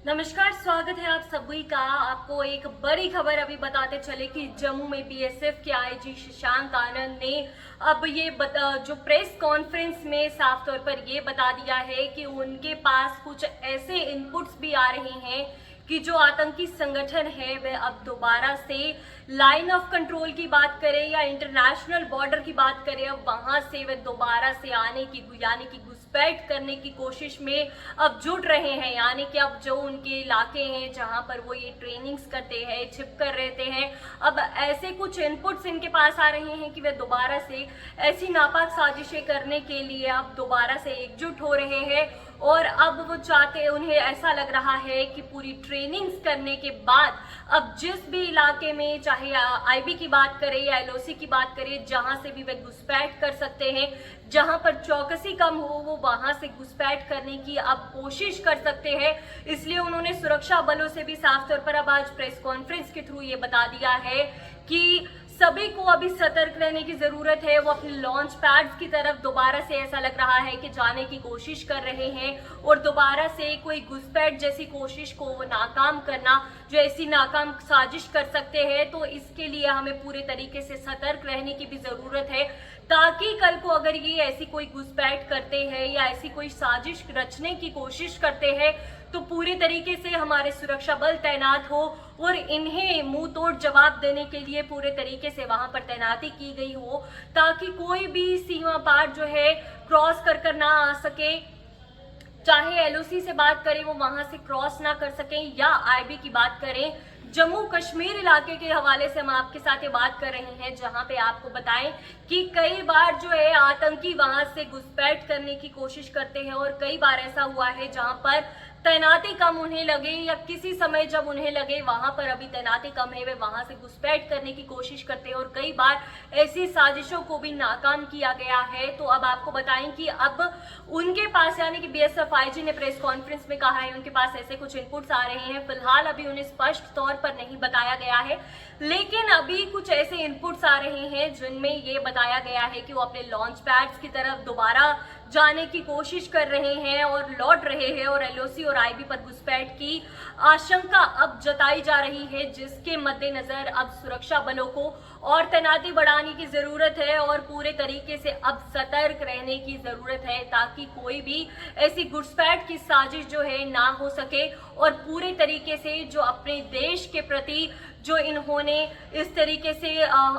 नमस्कार, स्वागत है आप सभी का। आपको एक बड़ी खबर अभी बताते चले कि जम्मू में बीएसएफ के आईजी शशांक आनंद ने अब जो प्रेस कॉन्फ्रेंस में साफ तौर पर ये बता दिया है कि उनके पास कुछ ऐसे इनपुट्स भी आ रहे हैं कि जो आतंकी संगठन है वह अब दोबारा से लाइन ऑफ कंट्रोल की बात करें या इंटरनेशनल बॉर्डर की बात करें, अब वहां से वह दोबारा से आने की यानी कि घुसपैठ करने की कोशिश में अब जुट रहे हैं। यानी कि अब जो उनके इलाके हैं जहां पर वो ये ट्रेनिंग्स करते हैं, छिप कर रहते हैं, अब ऐसे कुछ इनपुट्स इनके पास आ रहे हैं कि वे दोबारा से ऐसी नापाक साजिशें करने के लिए अब दोबारा से एकजुट हो रहे हैं। और अब वो चाहते, उन्हें ऐसा लग रहा है कि पूरी ट्रेनिंग्स करने के बाद अब जिस भी इलाके में, चाहे आईबी की बात करें या एलओसी की बात करें, जहां से भी वे घुसपैठ कर सकते हैं, जहां पर चौकसी कम हो वो वहां से घुसपैठ करने की अब कोशिश कर सकते हैं। इसलिए उन्होंने सुरक्षा बलों से भी साफ तौर पर अब आज प्रेस कॉन्फ्रेंस के थ्रू ये बता दिया है कि सभी को अभी सतर्क रहने की जरूरत है। वो अपने लॉन्च पैड्स की तरफ दोबारा से ऐसा लग रहा है कि जाने की कोशिश कर रहे हैं और दोबारा से कोई घुसपैठ जैसी कोशिश को वो नाकाम करना, जो ऐसी नाकाम साजिश कर सकते हैं। तो इसके लिए हमें पूरे तरीके से सतर्क रहने की भी जरूरत है, ताकि कल को अगर ये ऐसी कोई घुसपैठ करते हैं या ऐसी कोई साजिश रचने की कोशिश करते हैं तो पूरी तरीके से हमारे सुरक्षा बल तैनात हो और इन्हें मुंह तोड़ जवाब देने के लिए पूरे तरीके से वहां पर तैनाती की गई हो, ताकि कोई भी सीमा पार जो है क्रॉस कर ना आ सके। चाहे एलओसी से बात करें वो वहां से क्रॉस ना कर सकें, या आईबी की बात करें, जम्मू कश्मीर इलाके के हवाले से हम आपके साथ ये बात कर रहे हैं, जहां पे आपको बताएं कि कई बार जो है आतंकी वहां से घुसपैठ करने की कोशिश करते हैं और कई बार ऐसा हुआ है जहां पर तैनाती कम उन्हें लगे या किसी समय जब उन्हें लगे वहां पर अभी तैनाती कम है, वे वहां से घुसपैठ करने की कोशिश करते हैं और कई बार ऐसी साजिशों को भी नाकाम किया गया है। तो अब आपको बताएं कि अब उनके पास, यानी कि बीएसएफ आईजी ने प्रेस कॉन्फ्रेंस में कहा है, उनके पास ऐसे कुछ इनपुट्स आ रहे हैं। फिलहाल अभी उन्हें स्पष्ट तौर पर नहीं बताया गया है, लेकिन अभी कुछ ऐसे इनपुट्स आ रहे हैं जिनमें ये बताया गया है कि वो अपने लॉन्च पैड्स की तरफ दोबारा जाने की कोशिश कर रहे हैं और लौट रहे हैं और एलओसी और आईबी पर घुसपैठ की आशंका अब जताई जा रही है, जिसके मद्देनजर अब सुरक्षा बलों को और तैनाती बढ़ाने की जरूरत है और पूरे तरीके से अब सतर्क रहने की जरूरत है, ताकि कोई भी ऐसी घुसपैठ की साजिश जो है ना हो सके और पूरे तरीके से जो अपने देश के प्रति जो इन्होंने इस तरीके से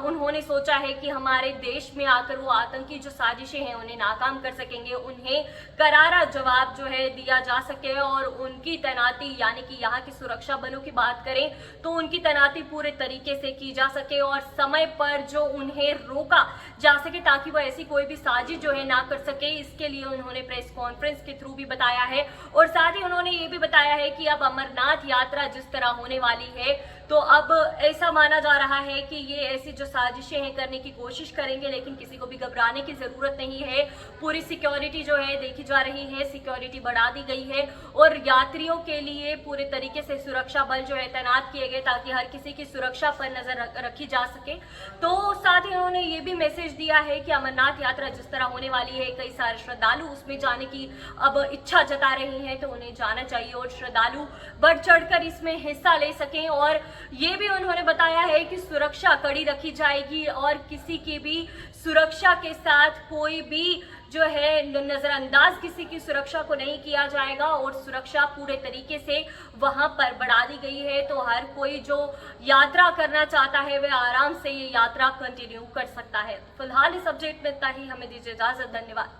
उन्होंने सोचा है कि हमारे देश में आकर वो आतंकी जो साजिशें हैं उन्हें नाकाम कर सकेंगे, उन्हें करारा जवाब जो है दिया जा सके और उनकी तैनाती, यानी कि यहाँ की सुरक्षा बलों की बात करें तो उनकी तैनाती पूरे तरीके से की जा सके और समय पर जो उन्हें रोका जा सके, ताकि वो ऐसी कोई भी साजिश जो है ना कर सके। इसके लिए उन्होंने प्रेस कॉन्फ्रेंस के थ्रू भी बताया है और साथ ही उन्होंने ये भी बताया है कि अब अमरनाथ यात्रा जिस तरह होने वाली है, तो अब ऐसा माना जा रहा है कि ये ऐसी जो साजिशें हैं करने की कोशिश करेंगे, लेकिन किसी को भी घबराने की जरूरत नहीं है। पूरी सिक्योरिटी जो है देखी जा रही है, सिक्योरिटी बढ़ा दी गई है और यात्रियों के लिए पूरे तरीके से सुरक्षा बल जो है तैनात किए गए, ताकि हर किसी की सुरक्षा पर नजर रखी जा सके। तो साथ ही उन्होंने ये भी मैसेज दिया है कि अमरनाथ यात्रा जिस तरह होने वाली है, कई सारे श्रद्धालु उसमें जाने की अब इच्छा जता रहे हैं, तो उन्हें जाना चाहिए और श्रद्धालु बढ़ चढ़कर इसमें हिस्सा ले सकें। और ये भी उन्होंने बताया है कि सुरक्षा कड़ी रखी जाएगी और किसी की भी सुरक्षा के साथ कोई भी जो है नजरअंदाज किसी की सुरक्षा को नहीं किया जाएगा और सुरक्षा पूरे तरीके से वहां पर बढ़ा दी गई है। तो हर कोई जो यात्रा करना चाहता है वह आराम से ये यात्रा कंटिन्यू कर सकता है। फिलहाल इस अपडेट में इतना ही, हमें दीजिए इजाजत, धन्यवाद।